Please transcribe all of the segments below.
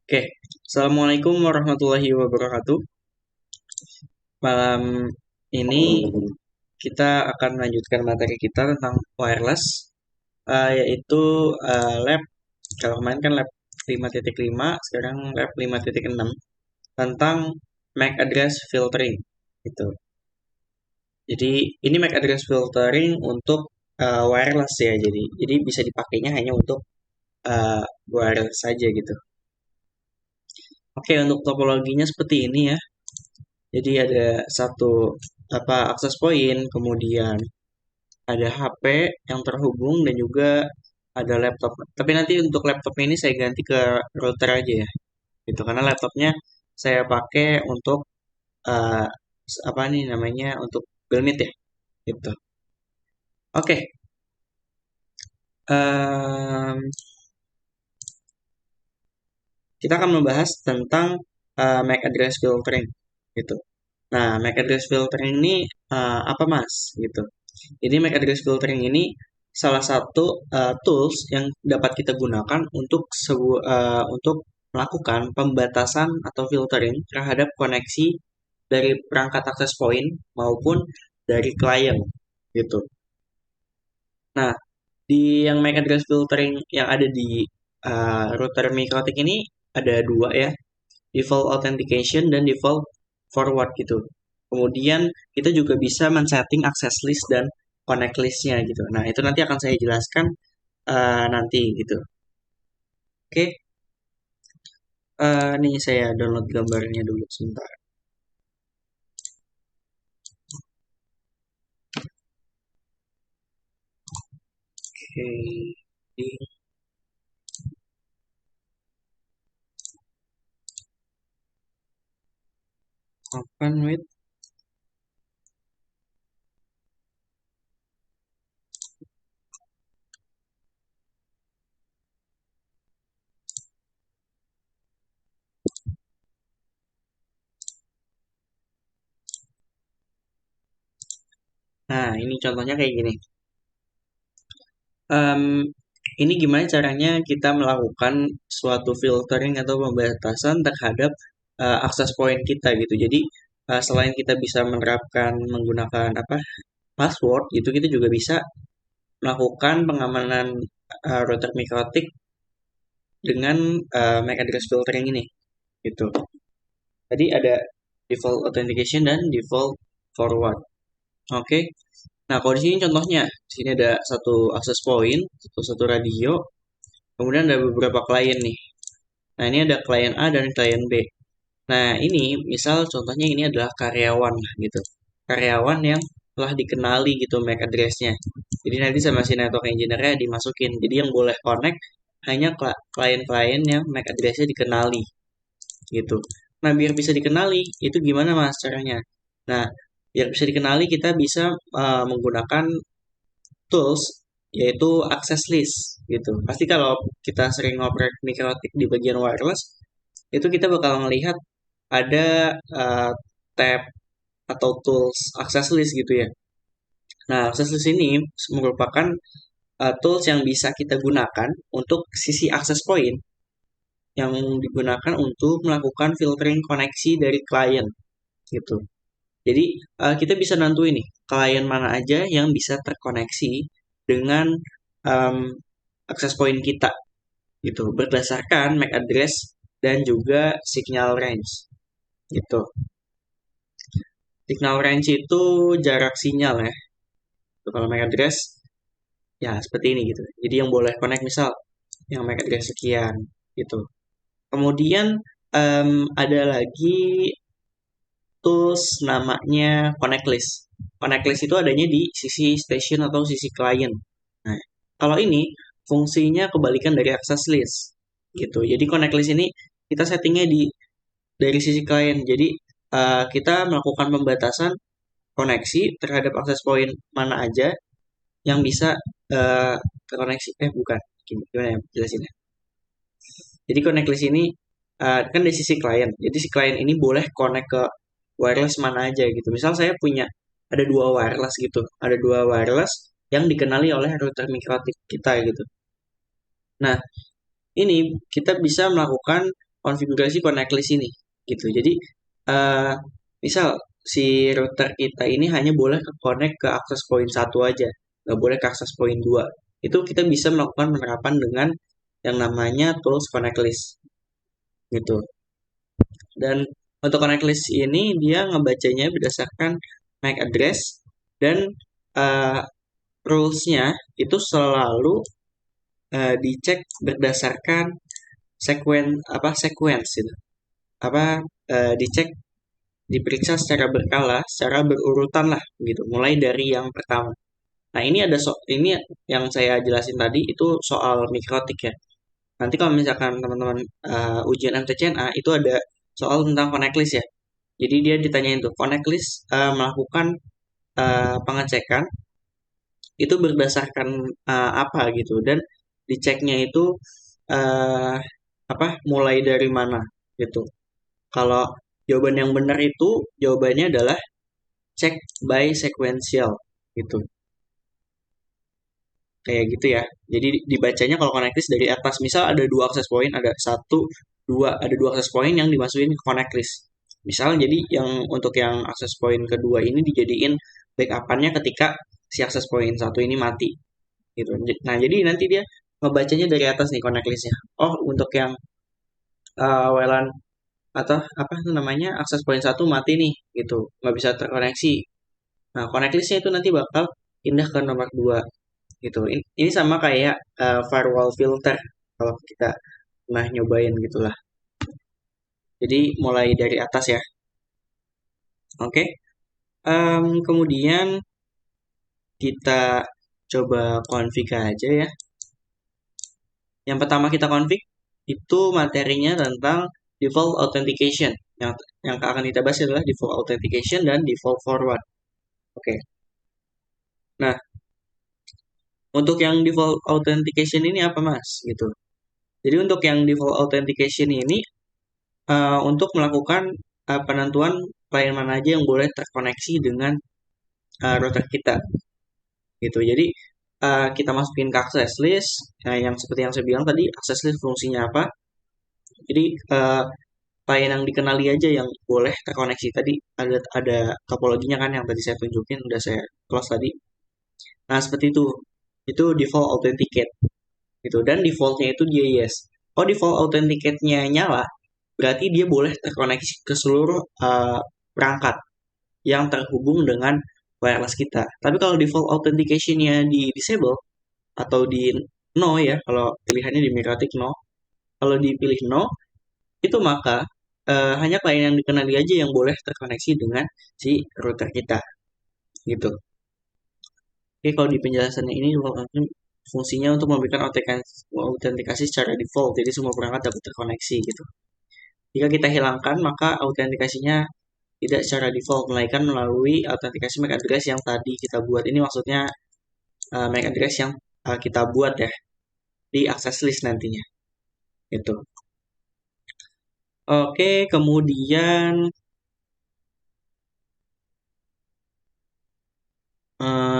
Oke, Assalamualaikum warahmatullahi wabarakatuh. Malam ini kita akan melanjutkan materi kita tentang wireless, yaitu lab. Kalau kemarin kan lab 5.5, sekarang lab 5.6 tentang MAC address filtering. Gitu. Jadi ini MAC address filtering untuk wireless ya. Jadi bisa dipakainya hanya untuk wireless saja gitu. Oke, untuk topologinya seperti ini ya. Jadi ada satu akses point, kemudian ada HP yang terhubung dan juga ada laptop. Tapi nanti untuk laptopnya ini saya ganti ke router aja ya. Gitu karena laptopnya saya pakai untuk eh, apa nih namanya untuk Google Meet ya. Gitu. Oke. em, kita akan membahas tentang MAC address filtering gitu. Nah, MAC address filtering ini apa Mas? Gitu. Jadi MAC address filtering ini salah satu tools yang dapat kita gunakan untuk melakukan pembatasan atau filtering terhadap koneksi dari perangkat access point maupun dari klien gitu. Nah, di yang MAC address filtering yang ada di router Mikrotik ini ada dua ya, default authentication dan default forward gitu. Kemudian kita juga bisa men-setting access list dan connect list-nya gitu. Nah, itu nanti akan saya jelaskan nanti gitu. Oke, nih saya download gambarnya dulu sebentar. Oke, di open with. Nah, ini contohnya kayak gini. Em, ini gimana caranya kita melakukan suatu filtering atau pembatasan terhadap access point kita gitu. Jadi selain kita bisa menerapkan menggunakan password gitu, kita juga bisa melakukan pengamanan router mikrotik dengan MAC address filtering ini gitu. Tadi ada default authentication dan default forward. Oke. Nah, kalau di sini contohnya, di sini ada satu access point, satu radio, kemudian ada beberapa klien nih. Nah, ini ada klien A dan klien B. Nah, ini misal contohnya ini adalah karyawan gitu. Karyawan yang telah dikenali gitu MAC address-nya. Jadi nanti sama si network engineer-nya dimasukin. Jadi yang boleh connect hanya klien-klien yang MAC address-nya dikenali gitu. Nah, biar bisa dikenali, itu gimana Mas caranya? Nah, biar bisa dikenali kita bisa menggunakan tools yaitu access list gitu. Pasti kalau kita sering ngoprek mikrotik di bagian wireless, itu kita bakal melihat ada tab atau tools access list gitu ya. Nah, access list ini merupakan tools yang bisa kita gunakan untuk sisi access point yang digunakan untuk melakukan filtering koneksi dari klien gitu. Jadi kita bisa nentuin nih klien mana aja yang bisa terkoneksi dengan um, access point kita gitu berdasarkan MAC address dan juga signal range gitu. Signal range itu jarak sinyal ya. Kalau MAC address ya seperti ini gitu. Jadi yang boleh connect misal yang MAC address sekian gitu. Kemudian ada lagi tools namanya connect list. Connect list itu adanya di sisi station atau sisi klien. Nah, kalau ini fungsinya kebalikan dari access list gitu. Jadi connect list ini kita settingnya dari sisi klien. Jadi kita melakukan pembatasan koneksi terhadap akses point mana aja yang bisa terkoneksi. Bukan. Gimana ya jelasinnya? Jadi connect list ini kan dari sisi klien. Jadi si klien ini boleh connect ke wireless mana aja gitu. Misal saya punya ada dua wireless gitu. Ada dua wireless yang dikenali oleh router mikrotik kita gitu. Nah, ini kita bisa melakukan konfigurasi connect list ini gitu. Jadi eh, misal si router kita ini hanya boleh ke connect ke access point satu aja, nggak boleh ke access point 2. Itu kita bisa melakukan penerapan dengan yang namanya tools connect list gitu. Dan untuk connect list ini dia ngebacanya berdasarkan MAC address dan uh, rules-nya itu selalu dicek berdasarkan sequence itu. Dicek, diperiksa secara berkala, secara berurutan lah gitu, mulai dari yang pertama. Nah, ini yang saya jelasin tadi itu soal mikrotik ya. Nanti kalau misalkan teman-teman ujian MTCNA itu ada soal tentang connect list ya. Jadi dia ditanyain tuh connect list melakukan pengecekan itu berdasarkan apa gitu, dan diceknya itu eh, mulai dari mana gitu. Kalau jawaban yang benar itu jawabannya adalah check by sequential gitu. Kayak gitu ya. Jadi dibacanya kalau connect list dari atas. Misal ada dua akses point, ada satu, dua, ada dua akses point yang dimasukin ke connect list. Misal jadi yang untuk yang akses point kedua ini dijadiin backup-annya ketika si akses point satu ini mati gitu. Nah, jadi nanti dia ngebacanya dari atas nih connect listnya. Oh, untuk yang WLAN atau apa itu namanya akses point satu mati nih gitu, nggak bisa terkoneksi. Nah, connect listnya itu nanti bakal pindah ke nomor 2 gitu. Ini sama kayak firewall filter kalau kita pernah nyobain gitulah. Jadi mulai dari atas ya. Oke. Kemudian kita coba config aja ya. Yang pertama kita config itu materinya tentang default authentication. Yang akan kita bahas adalah default authentication dan default forward. Oke. Nah, untuk yang default authentication ini apa Mas? Gitu. Jadi untuk yang default authentication ini untuk melakukan penentuan klien mana aja yang boleh terkoneksi dengan router kita. Gitu. Jadi kita masukin ke access list. Nah, yang seperti yang saya bilang tadi, access list fungsinya apa? Jadi klien yang dikenali aja yang boleh terkoneksi. Tadi ada topologinya kan yang tadi saya tunjukin, udah saya close tadi. Nah, seperti itu. Itu default authenticate gitu, dan defaultnya itu dia yes. Kalau default authenticate-nya nyala, berarti dia boleh terkoneksi ke seluruh perangkat yang terhubung dengan wireless kita. Tapi kalau default authentication-nya di disable atau di no ya, kalau pilihannya di Mikrotik no, kalau dipilih no, itu maka hanya klien yang dikenali aja yang boleh terkoneksi dengan si router kita gitu. Oke, kalau di penjelasannya ini fungsinya untuk memberikan autentikasi secara default, jadi semua perangkat dapat terkoneksi gitu. Jika kita hilangkan, maka autentikasinya tidak secara default, melainkan melalui autentikasi MAC address yang tadi kita buat. Ini maksudnya MAC address yang kita buat ya di access list nantinya. Itu. Oke, kemudian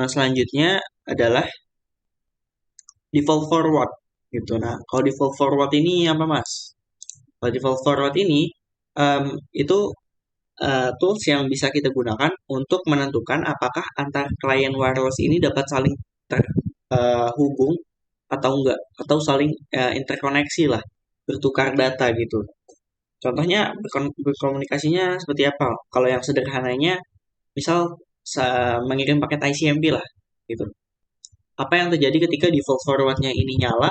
selanjutnya adalah default forward gitu. Nah, kalau default forward ini apa Mas? Kalau default forward ini itu tools yang bisa kita gunakan untuk menentukan apakah antar klien wireless ini dapat saling terhubung atau enggak, atau saling interkoneksi lah, bertukar data gitu. Contohnya berkomunikasinya seperti apa? Kalau yang sederhananya, misal mengirim paket ICMP lah, gitu. Apa yang terjadi ketika default forwardnya ini nyala,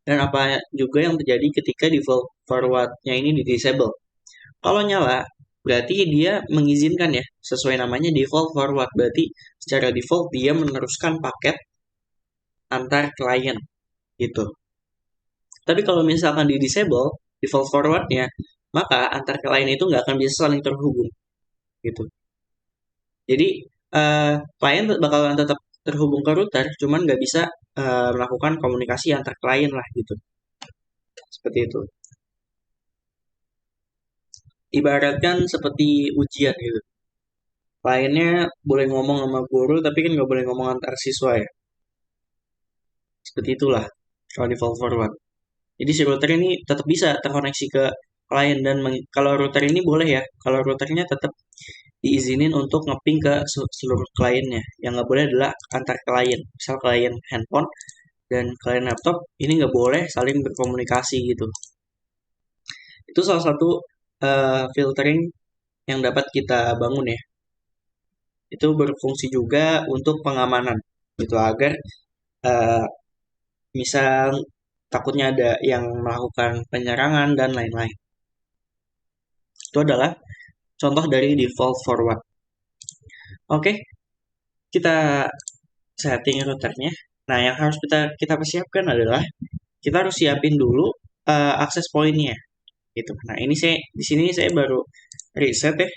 dan apa juga yang terjadi ketika default forwardnya ini di disable. Kalau nyala, berarti dia mengizinkan ya, sesuai namanya default forward. Berarti secara default dia meneruskan paket antar klien gitu. Tapi kalau misalkan di disable default forwardnya, maka antar klien itu nggak akan bisa saling terhubung gitu. Jadi klien bakalan tetap terhubung ke router, cuman nggak bisa melakukan komunikasi antar klien lah gitu. Seperti itu. Ibaratkan seperti ujian gitu. Kliennya boleh ngomong sama guru, tapi kan nggak boleh ngomong antar siswa ya. Seperti itulah kalau default forward. Jadi si router ini tetap bisa terkoneksi ke klien dan kalau router ini boleh ya, kalau routernya tetap diizinin untuk ngeping ke seluruh kliennya. Yang nggak boleh adalah antar klien, misal klien handphone dan klien laptop ini nggak boleh saling berkomunikasi gitu. Itu salah satu filtering yang dapat kita bangun ya. Itu berfungsi juga untuk pengamanan gitu agar uh, misal takutnya ada yang melakukan penyerangan dan lain-lain. Itu adalah contoh dari default forward. Oke, kita setting routernya. Nah, yang harus kita persiapkan adalah kita harus siapin dulu akses pointnya gitu. Nah, ini di sini saya baru reset ya.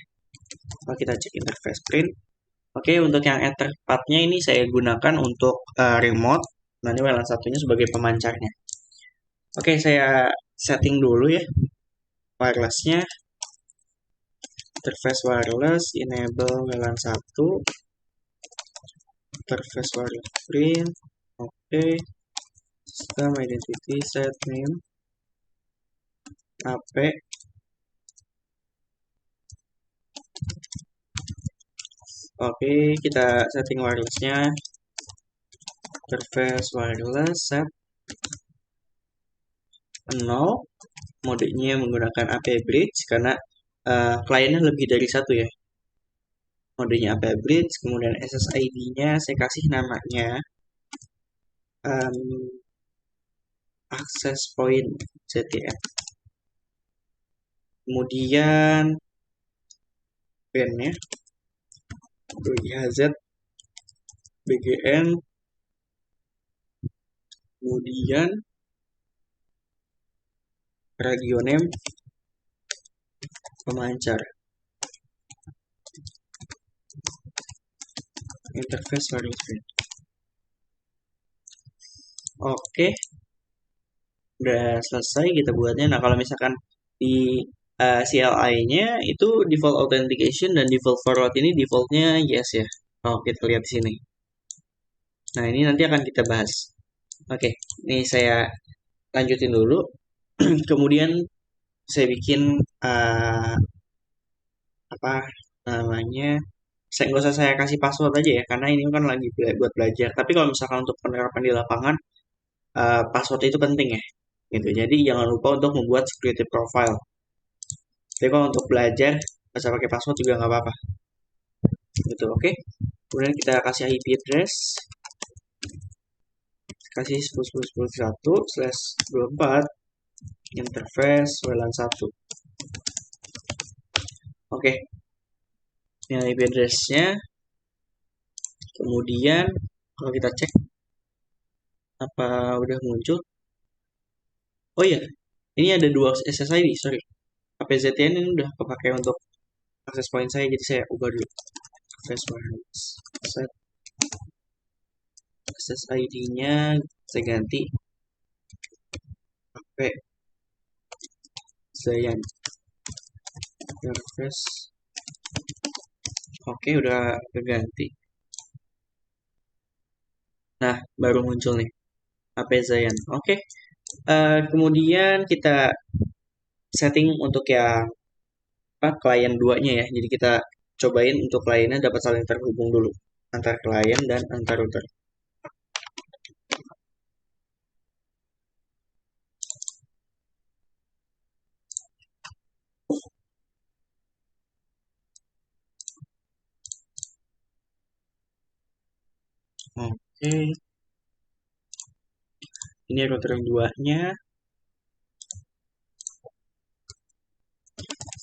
Kalau kita cek interface print. Oke, untuk yang Ether4-nya ini saya gunakan untuk remote. Nah, ini WLAN satunya sebagai pemancarnya. Oke, saya setting dulu ya wirelessnya. Interface wireless, enable WLAN 1. Interface wireless print. Oke. System identity set name. AP. Oke, kita setting wirelessnya. Interface wireless set 0. Modenya menggunakan AP bridge karena kliennya lebih dari satu ya. Modenya AP bridge, kemudian SSID-nya saya kasih namanya access point ZTN. Kemudian bandnya BGHZ BGN, kemudian radio name pemancar, interface wireless print. Oke, udah selesai kita buatnya. Nah, kalau misalkan di CLI-nya itu default authentication dan default forward ini defaultnya yes ya. Oh, kita lihat di sini. Nah, ini nanti akan kita bahas. Oke, ini saya lanjutin dulu. Kemudian saya bikin apa namanya? Saya nggak usah saya kasih password aja ya, karena ini kan lagi buat belajar. Tapi kalau misalkan untuk penerapan di lapangan, password itu penting ya. Gitu. Jadi jangan lupa untuk membuat security profile. Tapi kalau untuk belajar, bisa pakai password juga nggak apa-apa. Gitu, oke. Kemudian kita kasih IP address, kasih 10.10.10.1/24 interface WLAN 1. Oke, ini IP address-nya. Kemudian kalau kita cek apa udah muncul. Oh iya, ini ada dua SSID, sorry. APZTN ini udah kepakai untuk access point saya, jadi saya ubah dulu. Access wireless set access ID-nya saya ganti pakai Zayan interface. Oke, udah keganti. Nah, baru muncul nih HP Zayan. Oke. Kemudian kita setting untuk yang klien 2-nya ya. Jadi kita cobain untuk kliennya dapat saling terhubung dulu antar klien dan antar router. Oke. Ini router yang 2-nya.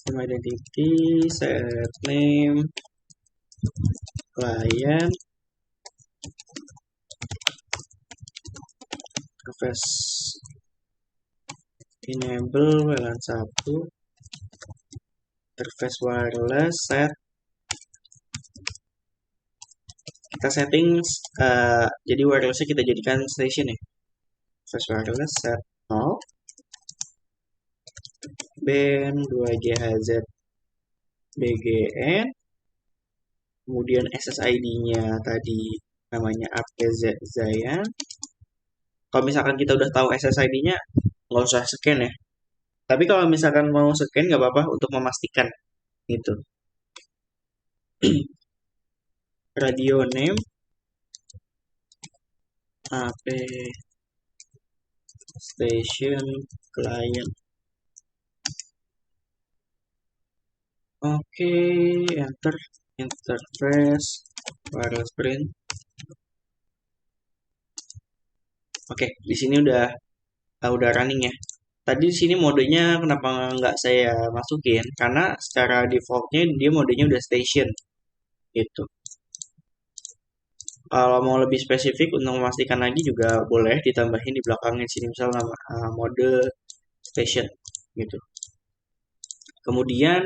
System identity, set name, client, interface enable WLAN 1, interface wireless set. Kita setting jadi wirelessnya kita jadikan station ya. Interface wireless set 0, band 2GHZ BGN, kemudian SSID-nya tadi namanya APZ Zayan. Kalau misalkan kita udah tahu SSID-nya, nggak usah scan ya. Tapi kalau misalkan mau scan nggak apa-apa untuk memastikan itu. Radio name AP station client. Oke, enter interface wireless print. Oke, di sini udah running ya. Tadi di sini modenya kenapa nggak saya masukin? Karena secara defaultnya dia modenya udah station gitu. Kalau mau lebih spesifik untuk memastikan lagi juga boleh ditambahin di belakangnya sini misalnya mode station gitu. Kemudian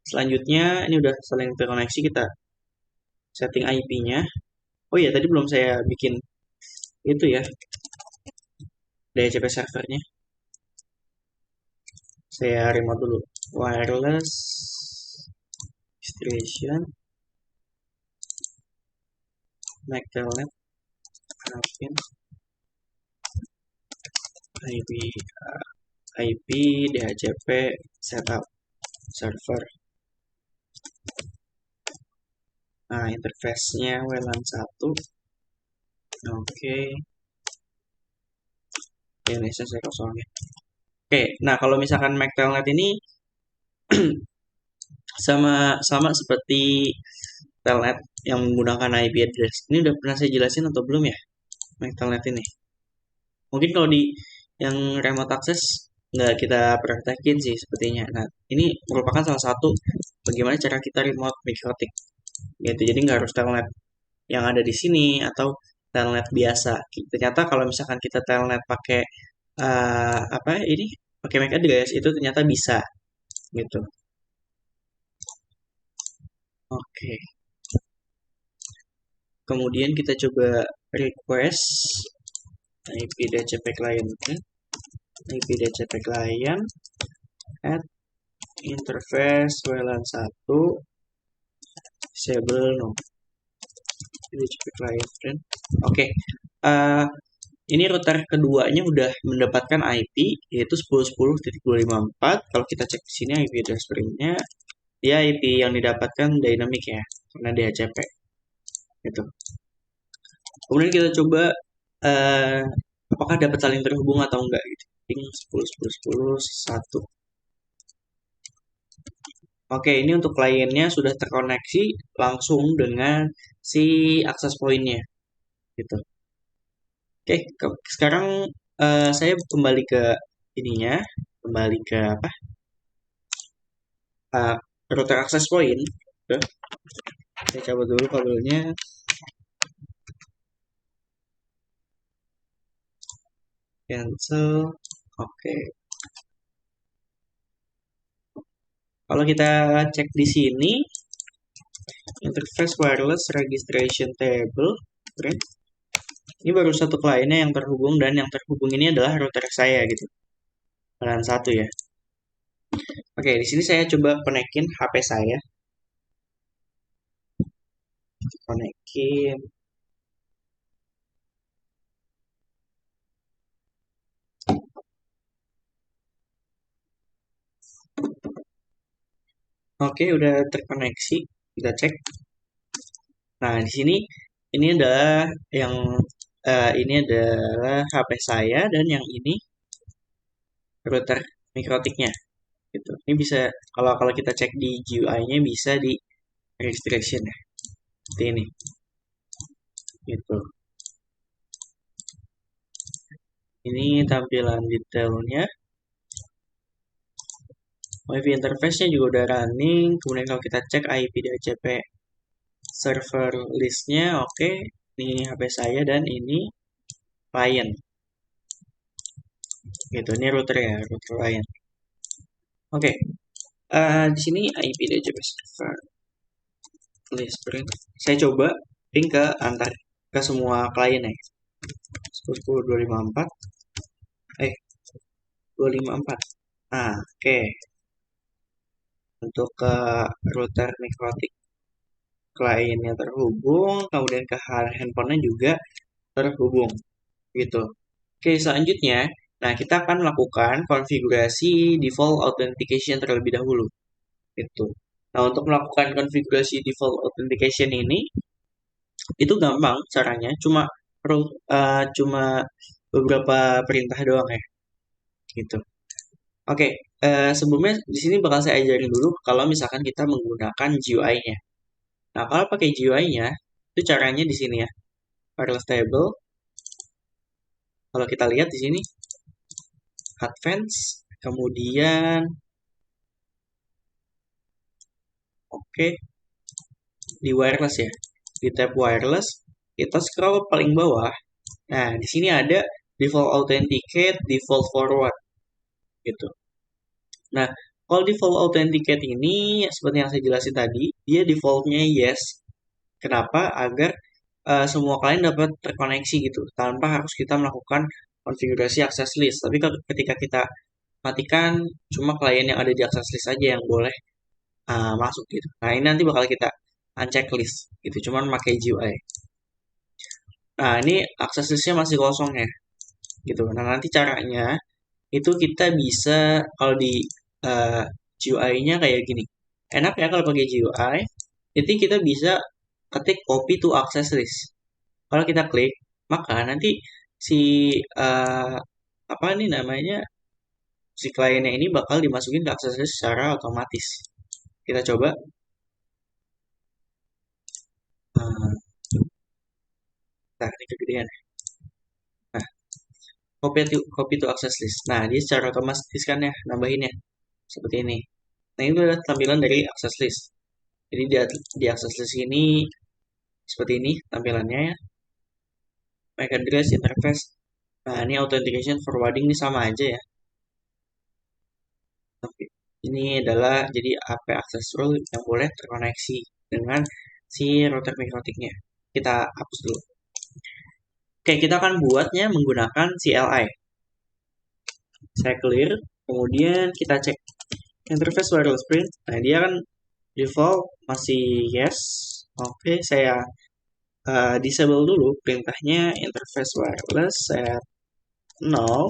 selanjutnya ini udah saling terkoneksi, kita setting IP-nya. Oh iya, tadi belum saya bikin itu ya, DHCP servernya. Saya remote dulu. Wireless station MAC telnet admin IP DHCP setup server. Nah, interface-nya WLAN 1. Oke. Ini saya kosongin. Oke, nah kalau misalkan MAC telnet ini sama seperti telnet yang menggunakan IP address. Ini udah pernah saya jelasin atau belum ya? MAC telnet ini. Mungkin kalau di yang remote access nggak kita praktekin sih sepertinya. Nah, ini merupakan salah satu bagaimana cara kita remote mikrotik. Gitu. Jadi nggak harus telnet yang ada di sini atau telnet biasa. Ternyata kalau misalkan kita telnet pakai apa ini pakai MAC address itu ternyata bisa gitu. Oke. Kemudian kita coba request IP DHCP client, IP DHCP client at interface WLAN 1 disable no DHCP client. Oke. Ini router keduanya udah mendapatkan IP yaitu 10.10.254. Kalau kita cek di sini IP address stringnya, dia IP yang didapatkan dynamic ya, karena DHCP. Gitu. Kemudian kita coba apakah dapat saling terhubung atau enggak gitu. Ping 10.10.10.1. Oke, ini untuk kliennya sudah terkoneksi langsung dengan si akses pointnya gitu. Oke, sekarang saya kembali ke ininya, kembali ke apa? Router access point. Oke. Saya coba dulu kabelnya. Cancel. Oke. Kalau kita cek di sini, interface wireless registration table, ini baru satu kliennya yang terhubung dan yang terhubung ini adalah router saya gitu. LAN 1 ya. Oke, di sini saya coba konekin HP saya. Konekin. Oke, udah terkoneksi. Kita cek. Nah, di sini ini adalah yang ini adalah HP saya dan yang ini router mikrotiknya. Gitu. Ini bisa kalau kita cek di GUI-nya bisa di restriction ya. Seperti ini. Gitu. Ini tampilan detailnya. WiFi interface-nya juga udah running. Kemudian kalau kita cek IP DHCP server listnya, oke. Ini HP saya dan ini client. Gitu, ini router ya, router client. Oke, di sini IP DHCP server list print. Saya coba ping ke semua klien ya. 10.254. 254. Nah, oke. Untuk ke router mikrotik kliennya terhubung, kemudian ke handphonenya juga terhubung gitu. Oke, selanjutnya Nah, kita akan melakukan konfigurasi default authentication terlebih dahulu. Itu. Nah, untuk melakukan konfigurasi default authentication ini, itu gampang caranya, cuma beberapa perintah doang ya, gitu. Oke, sebelumnya di sini bakal saya ajarin dulu kalau misalkan kita menggunakan GUI-nya. Nah, kalau pakai GUI-nya, itu caranya di sini ya. Wireless table. Kalau kita lihat di sini, advance, kemudian oke, di wireless ya. Di tab wireless, kita scroll paling bawah. Nah, di sini ada default authenticate, default forward gitu. Nah, kalau default authenticate ini seperti yang saya jelasin tadi, dia defaultnya yes. Kenapa? Agar semua klien dapat terkoneksi gitu, tanpa harus kita melakukan konfigurasi access list. Tapi ketika kita matikan, cuma klien yang ada di access list aja yang boleh masuk gitu. Nah, ini nanti bakal kita uncheck list gitu, cuman pakai GUI. Nah, ini access listnya masih kosong ya, gitu. Nah, nanti caranya itu kita bisa kalau di GUI-nya kayak gini. Enak ya kalau pakai GUI, jadi kita bisa ketik copy to access list. Kalau kita klik, maka nanti si uh, apa nih namanya si kliennya ini bakal dimasukin ke access list secara otomatis. Kita coba. Uh, Nah, ini kegedean. Nah, copy to access list. Nah, dia secara otomatis kan ya nambahinnya seperti ini. Nah, ini adalah tampilan dari access list. Jadi di access list ini seperti ini tampilannya ya. MAC address, interface. Nah, ini authentication forwarding ini sama aja ya. Oke. Ini adalah jadi AP access rule yang boleh terkoneksi dengan si router mikrotiknya. Kita hapus dulu. Oke, kita akan buatnya menggunakan CLI. Saya clear, kemudian kita cek interface wireless print. Nah, dia kan default masih yes. Oke, saya disable dulu perintahnya interface wireless, saya 0.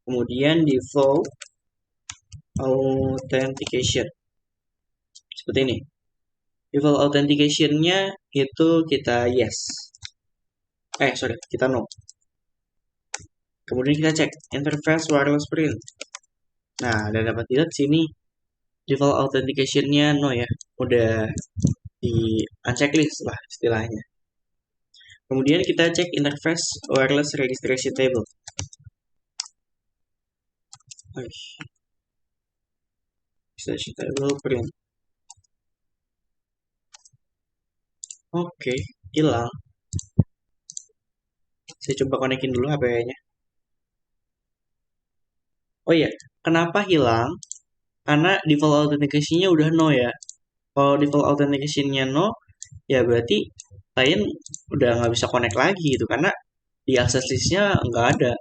Kemudian default authentication. Seperti ini. Default authentication-nya itu kita yes. Sorry, kita no. Kemudian kita cek interface wireless print. Nah, dan dapat dilihat sini default authentication-nya no ya. Udah di unchecklist lah istilahnya. Kemudian kita cek interface wireless registration table. Registration table print. Oke, hilang. Saya coba konekin dulu HP-nya. Oh iya, kenapa hilang? Karena default authentication-nya udah no ya. Kalau default authentication-nya no, ya berarti klien udah nggak bisa connect lagi gitu. Karena di access list-nya nggak ada.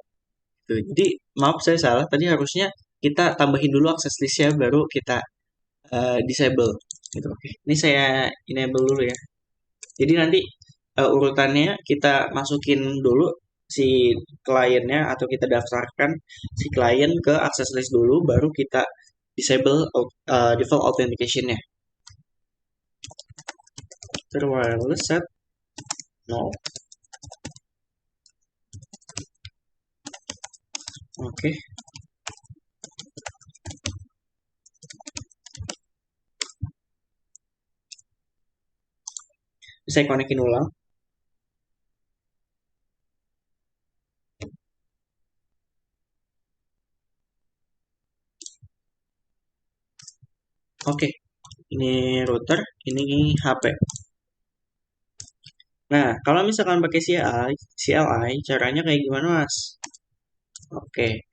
Gitu. Jadi, maaf saya salah. Tadi harusnya kita tambahin dulu access list-nya, baru kita disable. Gitu. Oke. Ini saya enable dulu ya. Jadi nanti urutannya kita masukin dulu si kliennya atau kita daftarkan si klien ke access list dulu, baru kita disable default authentication-nya. Wireless set no. Oke. Saya konekin ulang. Oke, ini router, ini HP. Nah, kalau misalkan pakai CLI, caranya kayak gimana, Mas? Oke.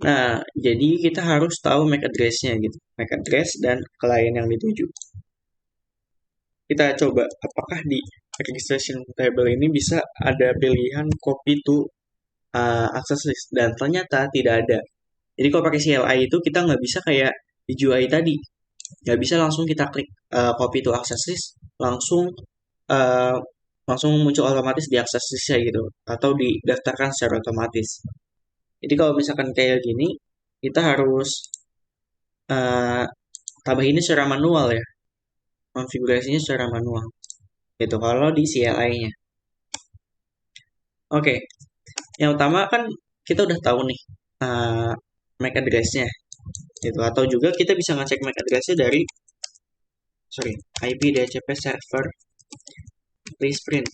Nah, jadi kita harus tahu MAC address-nya gitu. MAC address dan klien yang dituju. Kita coba apakah di registration table ini bisa ada pilihan copy to access list, dan ternyata tidak ada. Jadi kalau pakai CLI itu kita nggak bisa kayak di GUI tadi, nggak bisa langsung kita klik copy to access list, langsung uh, langsung muncul otomatis di akses listnya gitu, atau didaftarkan secara otomatis. Jadi kalau misalkan kayak gini, kita harus uh, tambah ini secara manual ya, konfigurasinya secara manual. Gitu kalau di CLI-nya. Oke, yang utama kan kita udah tahu nih MAC address-nya, gitu. Atau juga kita bisa ngecek MAC address-nya dari IP DHCP server list print.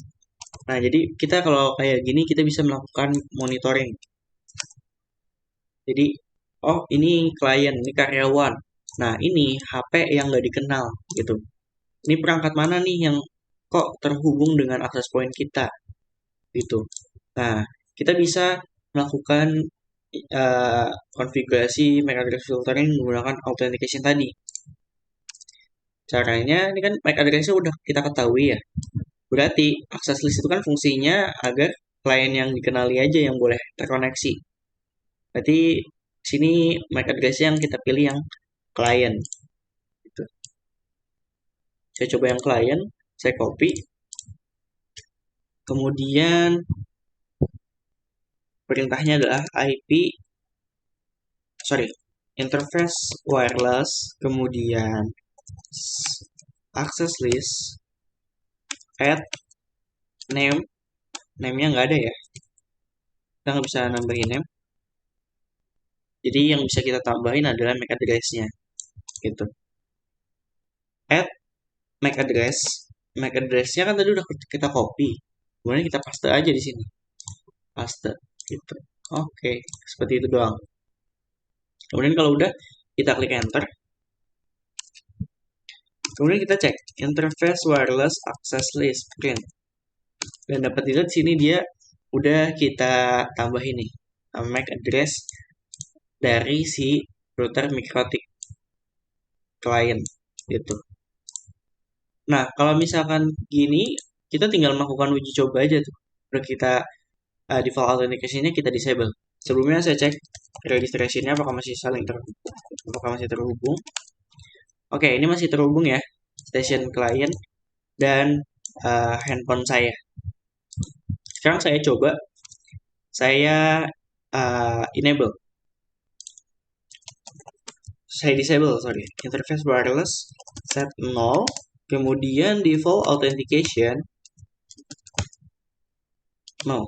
Nah, jadi kita kalau kayak gini kita bisa melakukan monitoring. Jadi, oh ini klien, ini karyawan. Nah, ini HP yang nggak dikenal gitu. Ini perangkat mana nih yang kok terhubung dengan akses point kita gitu. Nah, kita bisa melakukan konfigurasi MAC address filtering menggunakan authentication tadi. Caranya, ini kan MAC address-nya udah kita ketahui ya. Berarti akses list itu kan fungsinya agar klien yang dikenali aja yang boleh terkoneksi. Berarti sini MAC address yang kita pilih yang klien. Gitu. Saya coba yang klien, saya copy. Kemudian perintahnya adalah interface wireless, kemudian access list, add name-nya nggak ada ya. Kita nggak bisa nambahin name. Jadi yang bisa kita tambahin adalah MAC address-nya. Gitu. Add MAC address. MAC address-nya kan tadi udah kita copy. Kemudian kita paste aja di sini. Paste gitu. Oke, seperti itu doang. Kemudian kalau udah kita klik enter. Kemudian kita cek interface wireless access list print. Dan dapat dilihat sini dia udah kita tambah ini MAC address dari si router MikroTik client gitu. Nah, kalau misalkan gini, kita tinggal melakukan uji coba aja tuh. Udah kita default authentication-nya kita disable. Sebelumnya saya cek registration-nya apakah masih terhubung. Oke, ini masih terhubung ya. Station client dan handphone saya. Sekarang saya coba saya enable. Saya disable, interface wireless set 0, kemudian default authentication 0.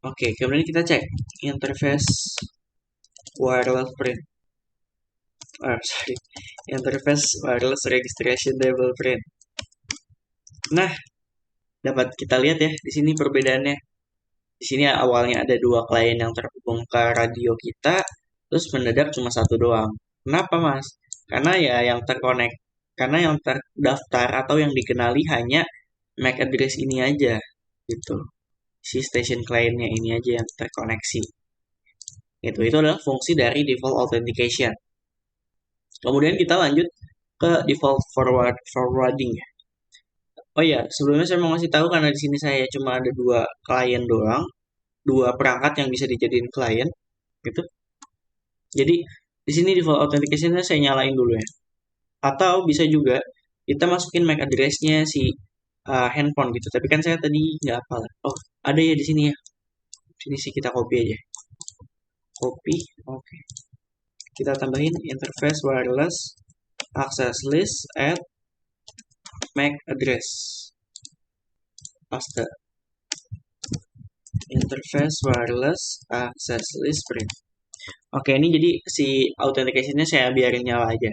Oke, kemudian kita cek interface wireless print. Interface wireless registration double print. Nah, dapat kita lihat ya di sini perbedaannya. Di sini awalnya ada 2 klien yang terhubung ke radio kita, terus mendadak cuma 1 doang. Kenapa, Mas? Karena ya yang karena yang terdaftar atau yang dikenali hanya MAC address ini aja gitu. Si station client-nya ini aja yang terkoneksi. Itu adalah fungsi dari default authentication. Kemudian kita lanjut ke default forwarding ya. Oh iya, sebelumnya saya mau ngasih tahu karena di sini saya cuma ada 2 klien doang, 2 perangkat yang bisa dijadiin klien gitu. Jadi di sini default authentication-nya saya nyalain dulu ya. Atau bisa juga kita masukin MAC address-nya si handphone gitu. Tapi kan saya tadi nggak hafal. Oh, ada ya di sini ya. Sini sih kita copy aja. Copy, oke. Kita tambahin interface wireless access list at MAC address. Paste. Interface wireless access list print. Oke, ini jadi si authentication-nya saya biarin nyala aja.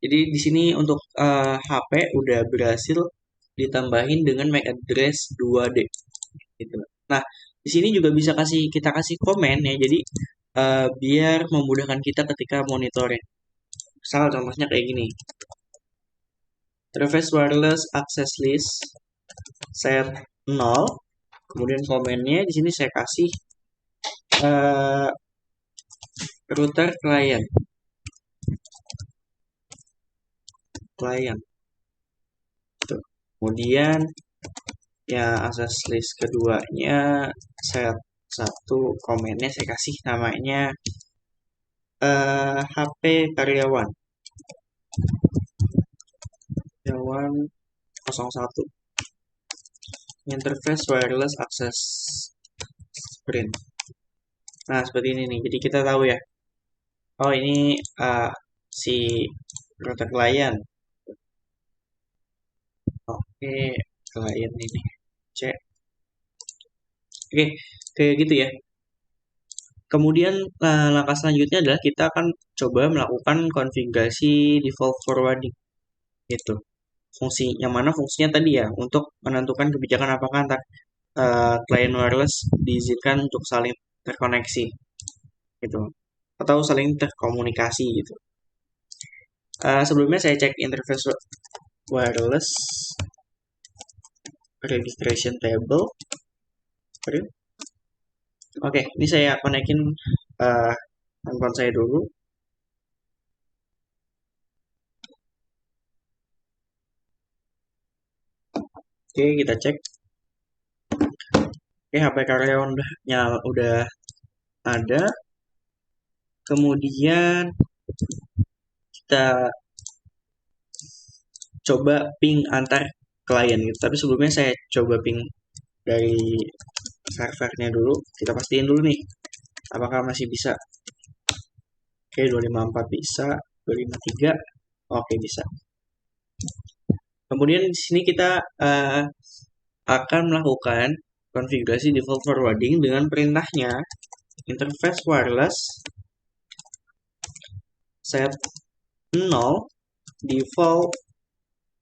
Jadi di sini untuk HP udah berhasil ditambahin dengan MAC address 2D. Gitu. Nah, di sini juga bisa kita kasih komen ya. Jadi biar memudahkan kita ketika monitoring. Misal contohnya kayak gini. Interface wireless access list set 0. Kemudian komennya di sini saya kasih router client. Tuh. Kemudian ya access list keduanya set 1, komennya saya kasih namanya HP karyawan 01. interface wireless access print. Nah, seperti ini nih. Jadi kita tahu ya. Oh, ini si router klien. Oke, klien ini. Cek. Oke, kayak gitu ya. Kemudian langkah selanjutnya adalah kita akan coba melakukan konfigurasi default forwarding. Gitu. Fungsi yang mana fungsinya tadi ya untuk menentukan kebijakan apakah antar klien wireless diizinkan untuk saling terkoneksi gitu atau saling terkomunikasi gitu. Sebelumnya saya cek interface wireless registration table. Oke, ini saya konekin handphone saya dulu. Oke, kita cek. Oke, HP karyawan udah ada. Kemudian kita coba ping antar klien gitu. Tapi sebelumnya saya coba ping dari servernya dulu. Kita pastiin dulu nih apakah masih bisa. Oke, 254 bisa, 253 oke bisa. Kemudian di sini kita akan melakukan konfigurasi default forwarding dengan perintahnya interface wireless set 0 default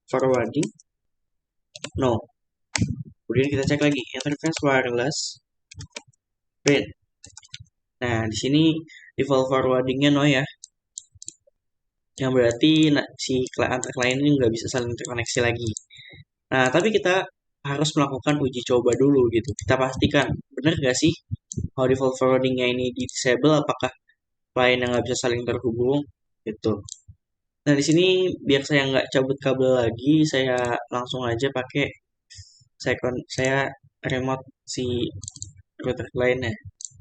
forwarding no. Kemudian kita cek lagi interface wireless print. Nah, di sini default forwardingnya no ya. Yang berarti si antar klien ini nggak bisa saling terkoneksi lagi. Nah, tapi kita harus melakukan uji coba dulu gitu. Kita pastikan benar nggak sih kalau default forwardingnya ini di disable, apakah klien yang nggak bisa saling terhubung gitu. Nah, di sini biar saya nggak cabut kabel lagi, saya langsung aja pakai saya remote si router kliennya,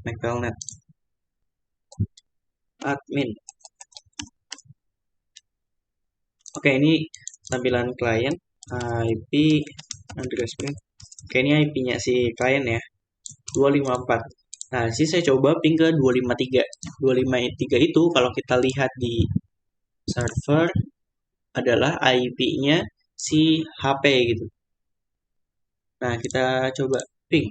McTelnet admin. Oke, ini tampilan klien IP address print. Oke, ini IP-nya si klien ya, 254. Nah, sini saya coba ping ke 253. 253 itu kalau kita lihat di server adalah IP-nya si HP gitu. Nah, kita coba ping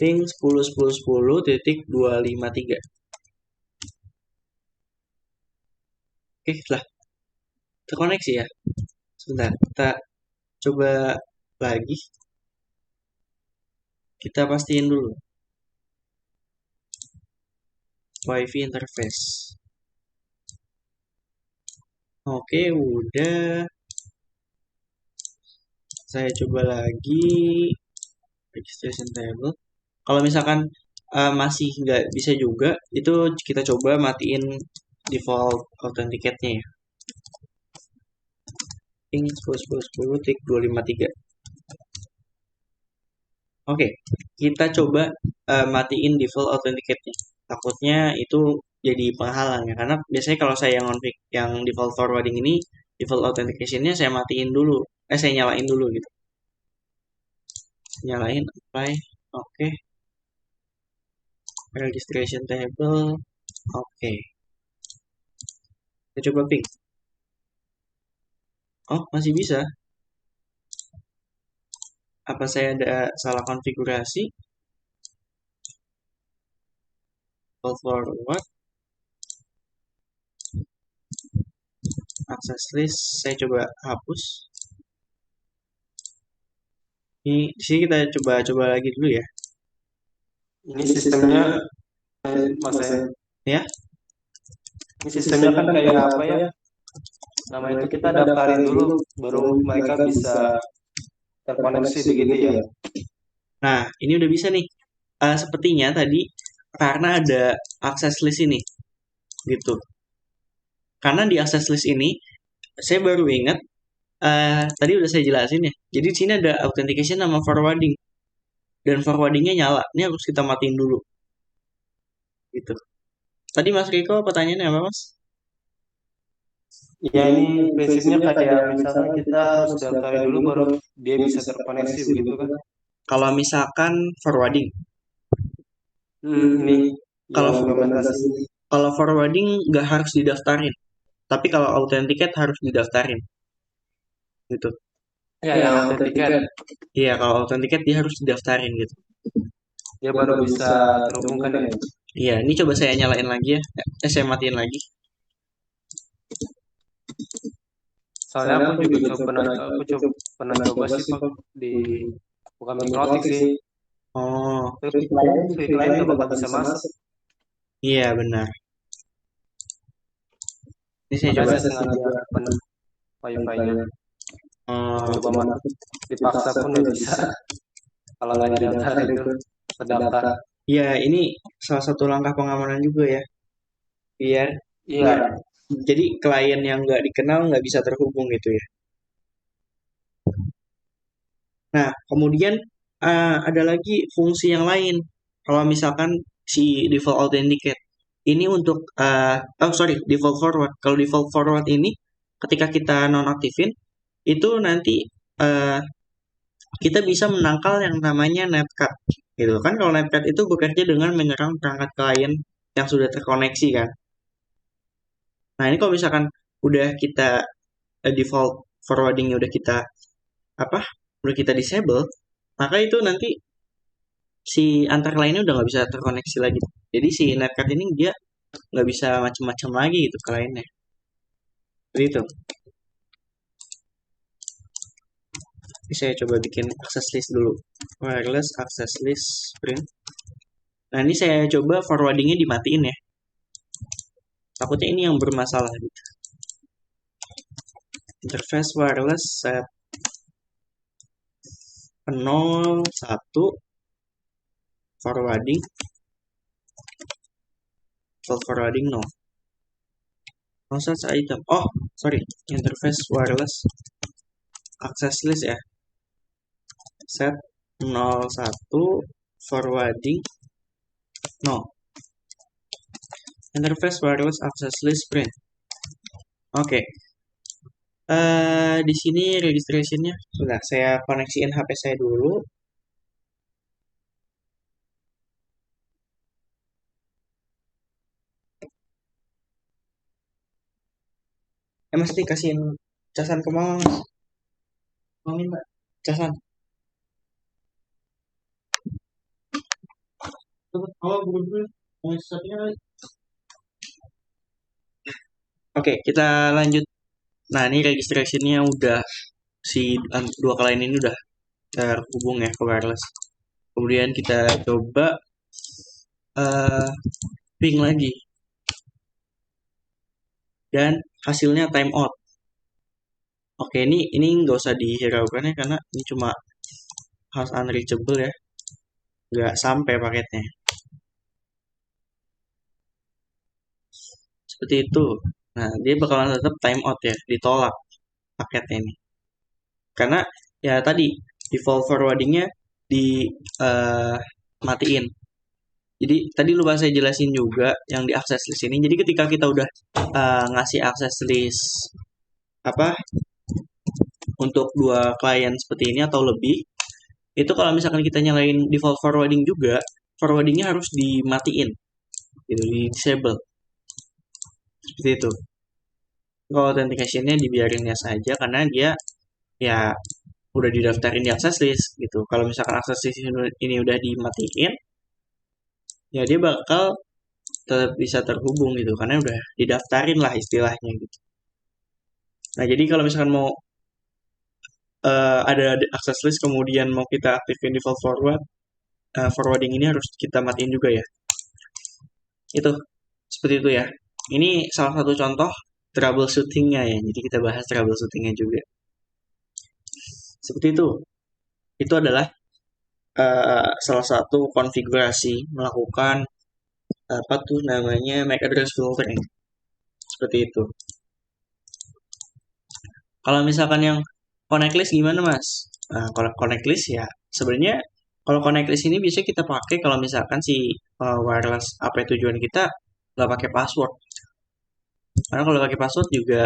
10.10.10.253. Oke, lah terkoneksi ya. Sebentar, kita coba lagi. Kita pastiin dulu. Wi-Fi interface. Oke, udah. Saya coba lagi registration table. Kalau misalkan masih nggak bisa juga, itu kita coba matiin default authenticate-nya ya. Ping 10.10.10.253. Oke, kita coba matiin default authenticate-nya. Takutnya itu jadi penghalang ya, karena biasanya kalau saya yang default forwarding ini, default authentication-nya saya matiin dulu. Saya nyalain dulu gitu. Nyalain, apply, oke. Registration table, oke. Kita coba ping. Oh, masih bisa. Apa saya ada salah konfigurasi? Forward. Access list, saya coba hapus. Ini di sini kita coba lagi dulu ya. Ini sistemnya Mas Ya. Ini sistemnya kan kayak apa ya? Nama itu kita daftarin dulu baru mereka bisa terkoneksi begitu ya. Nah, ini udah bisa nih. Sepertinya tadi karena ada access list ini. Gitu. Karena di access list ini saya baru ingat tadi udah saya jelasin ya. Jadi di sini ada authentication sama forwarding. Dan forwardingnya nyala. Ini harus kita matiin dulu. Gitu. Tadi Mas Riko pertanyaannya apa Mas? Ya ini prinsipnya kayak misalkan kita harus daftarin dulu baru dia bisa terkoneksi begitu kan? Kalau misalkan forwarding, Ini yang kalau implementasi ini. kalau forwarding nggak harus didaftarin, tapi kalau authenticate harus didaftarin, gitu. Ya yang authenticate Iya, kalau authenticate dia harus didaftarin gitu. dia baru bisa terhubungkan ya. Iya, ini coba saya nyalain lagi ya. Saya matiin lagi. Soalnya aku coba pernah coba sih Pak di bukan mikrotik sih. Oh, Terus si klien nggak bakal bisa masuk. iya benar. Ini saya Makanya coba. saya sengaja open wifi-nya. Oh, Coba masuk. Dipaksa pun nggak bisa. Kalau nggak didaftar itu terdaftar. iya, ini salah satu langkah pengamanan juga ya. Biar Iya, nggak, jadi klien yang nggak dikenal nggak bisa terhubung gitu ya. Nah, kemudian ada lagi fungsi yang lain. Kalau misalkan si default authenticate ini untuk oh sorry, default forward. Kalau default forward ini ketika kita nonaktifin itu nanti eh, kita bisa menangkal yang namanya netcat gitu kan. Kalau netcat itu bekerja dengan menyerang perangkat klien yang sudah terkoneksi kan. Nah, ini kalau misalkan udah kita default forwardingnya udah kita apa? Udah kita disable, maka itu nanti si antar lainnya udah nggak bisa terkoneksi lagi. Jadi si netcard ini dia nggak bisa macam-macam lagi gitu ke lainnya. Jadi itu. Ini saya coba bikin access list dulu. Wireless access list print. Nah ini saya coba forwardingnya dimatiin ya. Takutnya ini yang bermasalah gitu. Interface wireless set 01 forwarding forwarding no. No such item. Oh, sorry. Interface wireless access list ya. Set 01 forwarding no. Interface wireless access list print. Oke. Di sini registrationnya sudah saya koneksiin HP saya dulu. Mas dikasihin casan ke mama mas. Mau minta casan. Oh, bukan. Oke, kita lanjut. Nah, ini registrationnya udah si dua klien ini udah terhubung ya ke wireless. Kemudian kita coba eh ping lagi dan hasilnya timeout. Oke, ini nggak usah dihiraukan ya karena ini cuma harus unreachable ya, nggak sampai paketnya. Seperti itu. Nah, dia bakalan tetap timeout ya, ditolak paketnya ini. Karena ya tadi default forwardingnya di matiin. Jadi tadi lupa saya jelasin juga yang di access list ini. Jadi ketika kita udah ngasih access list apa untuk dua klien seperti ini atau lebih, itu kalau misalkan kita nyalain default forwarding juga, forwardingnya harus dimatiin, gitu, di disable, seperti itu. Kalau authenticationnya dibiarinnya saja karena dia ya udah didaftarin di access list gitu. Kalau misalkan access list ini udah dimatiin, ya dia bakal tetap bisa terhubung gitu karena udah didaftarin lah istilahnya gitu. Nah jadi kalau misalkan mau ada access list kemudian mau kita aktifin default forwarding ini harus kita matiin juga ya. Itu seperti itu ya. Ini salah satu contoh troubleshootingnya ya. Jadi kita bahas troubleshootingnya juga. Seperti itu. Itu adalah salah satu konfigurasi melakukan apa tuh namanya MAC address filtering. Seperti itu. Kalau misalkan yang connect list gimana mas? Nah, kalau connect list ya sebenarnya kalau connect list ini bisa kita pakai kalau misalkan si wireless apa tujuan kita nggak pakai password. Karena kalau pakai password juga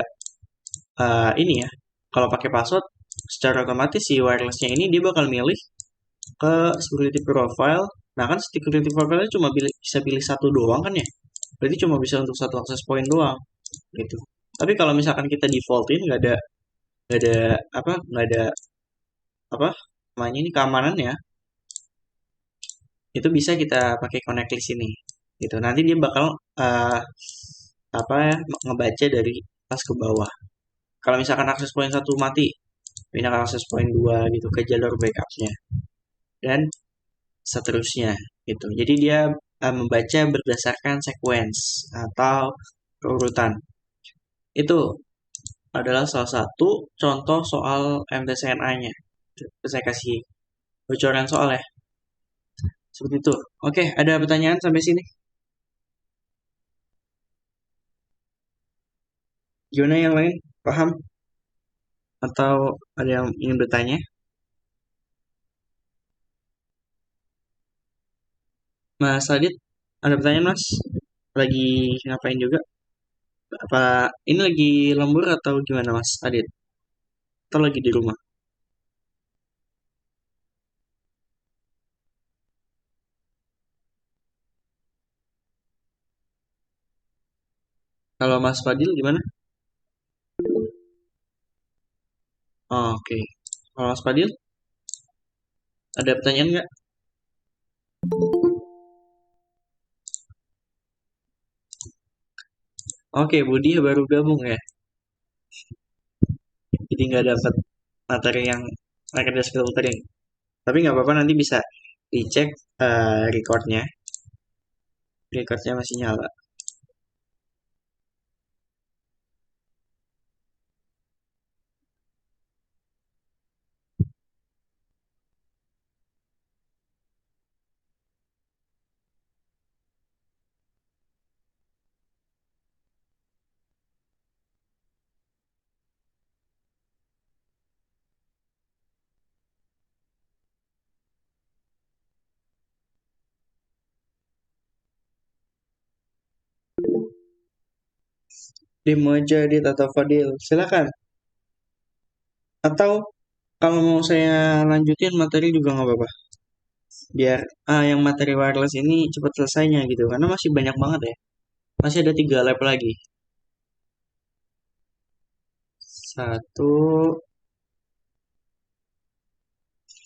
ini ya, kalau pakai password secara otomatis si wirelessnya ini dia bakal milih ke security profile. Nah kan security profile cuma bisa pilih satu doang kan ya, berarti cuma bisa untuk satu access point doang gitu. Tapi kalau misalkan kita defaultin nggak ada nggak ada apa namanya ini keamanan ya, itu bisa kita pakai connect list ini gitu. Nanti dia bakal eh, apa ya, ngebaca dari atas ke bawah. Kalau misalkan akses point satu mati, pindah ke akses point 2 gitu ke jalur backupnya dan seterusnya gitu. Jadi dia membaca berdasarkan sequence atau keurutan. Itu adalah salah satu contoh soal MTCNA-nya. Saya kasih bocoran soal ya. Seperti itu. Oke, ada pertanyaan sampai sini? Gimana yang lain? Paham? Atau ada yang ingin bertanya? Mas Adit, ada pertanyaan Mas? Lagi ngapain juga? Apa ini lagi lembur atau gimana Mas Adit? Atau lagi di rumah? Kalau Mas Fadil gimana? Oh, oke. Kalau Mas Fadil, ada pertanyaan nggak? Oke, Budi baru gabung ya. Jadi nggak dapat materi yang Recorder filtering. Tapi nggak apa-apa, nanti bisa dicek recordnya. Recordnya masih nyala. Demo aja Adit atau Fadil, silakan. Atau kalau mau saya lanjutin materi juga nggak apa-apa. Biar yang materi wireless ini cepat selesainya gitu. Karena masih banyak banget ya. Masih ada 3 lab lagi. Satu,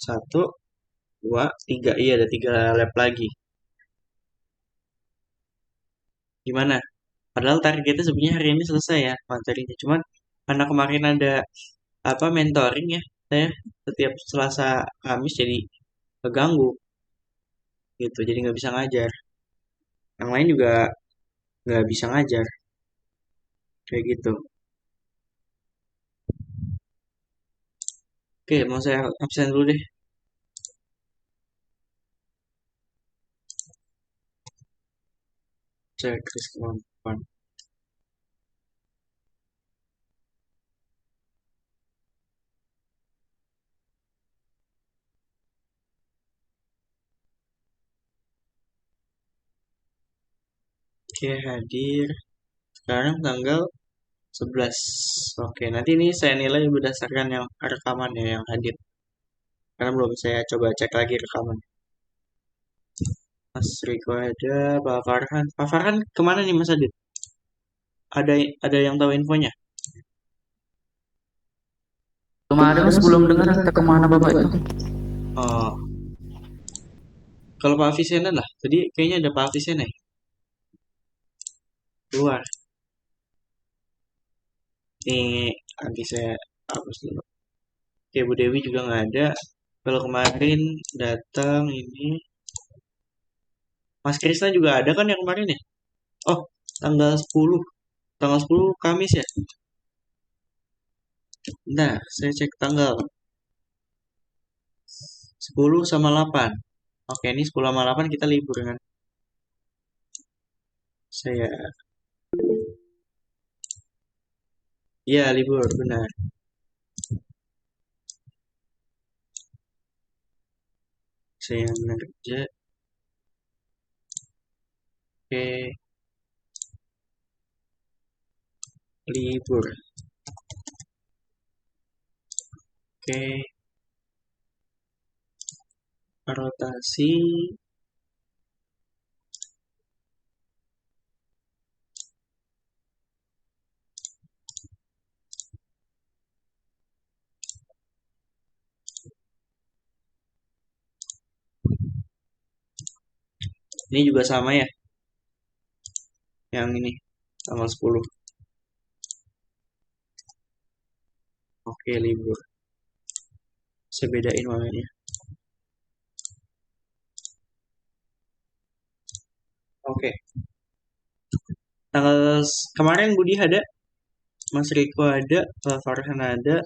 satu, dua, tiga. Iya ada 3 lab lagi. Gimana? Padahal targetnya sebenarnya hari ini selesai ya materinya. Cuman karena kemarin ada mentoring ya, saya setiap Selasa Kamis jadi keganggu gitu. Jadi nggak bisa ngajar. Yang lain juga nggak bisa ngajar kayak gitu. Oke, mau saya absen dulu deh. Cek kemampuan. Oke, hadir. Sekarang tanggal 11. Oke, nanti ini saya nilai berdasarkan yang rekaman ya yang hadir. Karena belum saya coba cek lagi rekaman. Mas Riko ada, Pak Farhan. Pak Farhan kemana nih Mas Adit? Ada ada yang tahu infonya? Kemarin mas belum dengar entah kemana bapak itu. Oh, kalau Pak Avicenna lah. Tadi kayaknya ada Pak Avicenna ya? Keluar. Nih, nanti saya hapus dulu. Oke, Bu Dewi juga nggak ada. Kalau kemarin datang ini, Mas Krisna juga ada kan yang kemarin ya? Oh, tanggal 10. Tanggal 10 Kamis ya? Nah, saya cek tanggal 10 sama 8. Oke, ini 10 sama 8 kita libur kan? Saya, iya libur, benar. Saya kerja, oke, libur. Oke, rotasi. Ini juga sama ya, yang ini tanggal 10. Oke, libur. Saya bedain warnanya. Oke. Tanggal kemarin Budi ada, Mas Riko ada, Pak Farhan ada,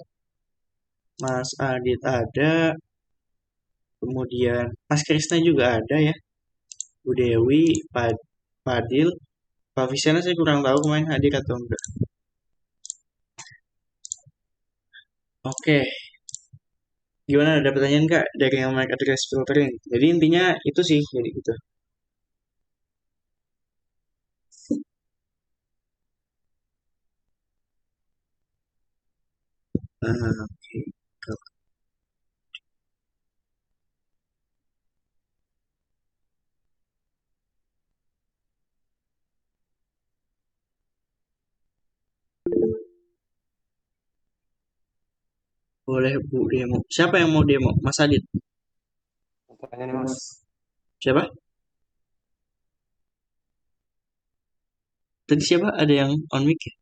Mas Adit ada, kemudian Mas Krisna juga ada ya, Bu Dewi, Fadil, Pak Visena saya kurang tahu kemarin hadir atau enggak. Oke, gimana, ada pertanyaan Kak dari yang MAC address filtering? Jadi intinya itu sih, jadi gitu. Oke. Boleh Bu demo. Siapa yang mau demo? Mas Adit. Tanya nih Mas. Siapa? Tadi siapa? Ada yang on mic ya?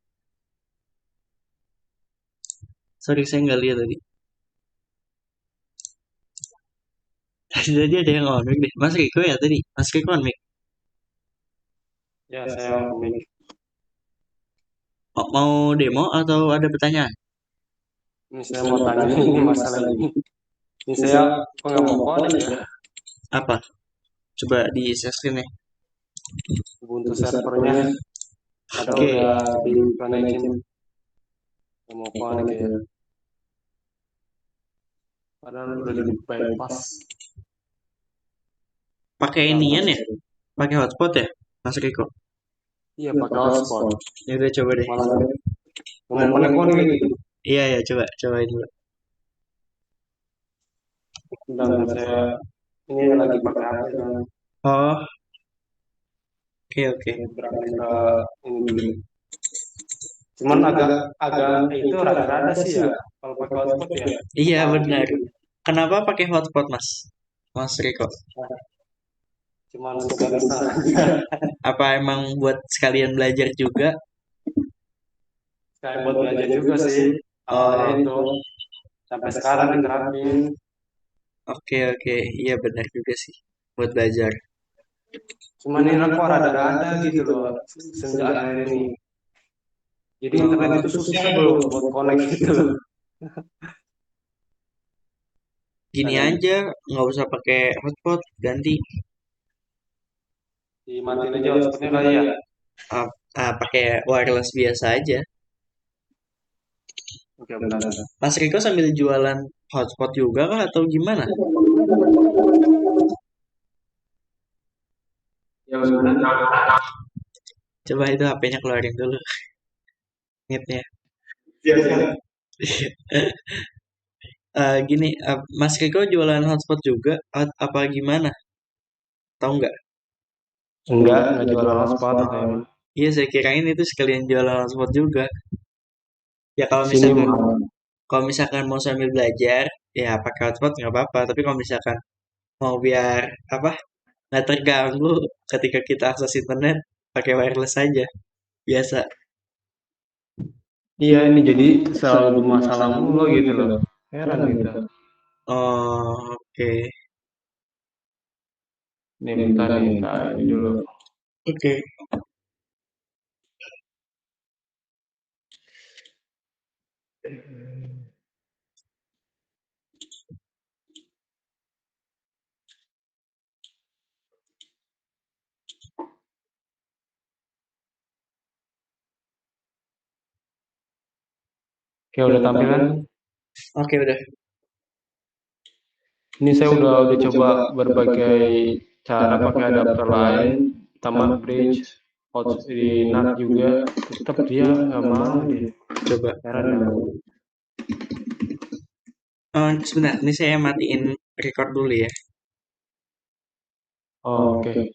Sorry, saya nggak lihat tadi. Tadi ada yang on mic deh. Mas Riko ya tadi. Mas Riko on mic. Ya, saya mic. Mau demo atau ada pertanyaan? Ini saya mau tanya ini masalah ini. Ini saya kok nggak mau connect ya? Apa? Coba di share screen ya. Ubuntu servernya ada Oke. udah dikonekin. Nggak mau connect ya. Padahal udah di bypass. Pakai inian ya? Pakai hotspot ya? Mas Riko. Iya, pakai hotspot. Ya udah coba deh. Malah nggak mau connect gitu. Iya ya, cobain dulu. Dan saya ini lagi pakai HP kan. Oh. Oke. Beralih ke ini dulu. Cuman agak itu rada-rada sih ya kalau pakai hotspot ya. Iya benar. Kenapa pakai hotspot Mas Riko? Cuman sekedar iseng. Apa emang buat sekalian belajar juga? Kayak buat belajar juga sih. Awalnya itu sampai sekarang diterapin. Oke. Iya benar juga sih. Buat belajar. Cuman ini kok rada-rada gitu loh sejak akhir ini. Jadi internet itu susah bro buat connect gitu loh. Gini aja, nggak usah pakai hotspot, ganti Dimatiin aja hotspotnya kali ya. pakai wireless biasa aja. Oke, benar. Mas Riko sambil jualan hotspot juga kah atau gimana? Ya benar. Coba itu HP-nya keluarin dulu. Netnya. Iya. Gini, Mas Riko jualan hotspot juga apa gimana? Tahu nggak? Enggak jualan hotspot saya. Iya, saya kirain itu sekalian jualan hotspot juga. Ya Sini kalau misalkan mau sambil belajar, ya pakai hotspot nggak apa-apa. Tapi kalau misalkan mau biar apa nggak terganggu ketika kita akses internet, pakai wireless aja biasa. iya ini jadi selalu bermasalah mulu gitu loh. Heran gitu. Oh, oke. Nih bentar ini dulu. Oke. Oke, udah tampil kan? Oke, udah. Ini saya udah coba berbagai cara pakai adapter lain, tambah bridge, di NAT juga, tetap dia nggak mau dia. Coba. Heran ya. Sebentar, ini saya matiin record dulu ya. Oh, oke.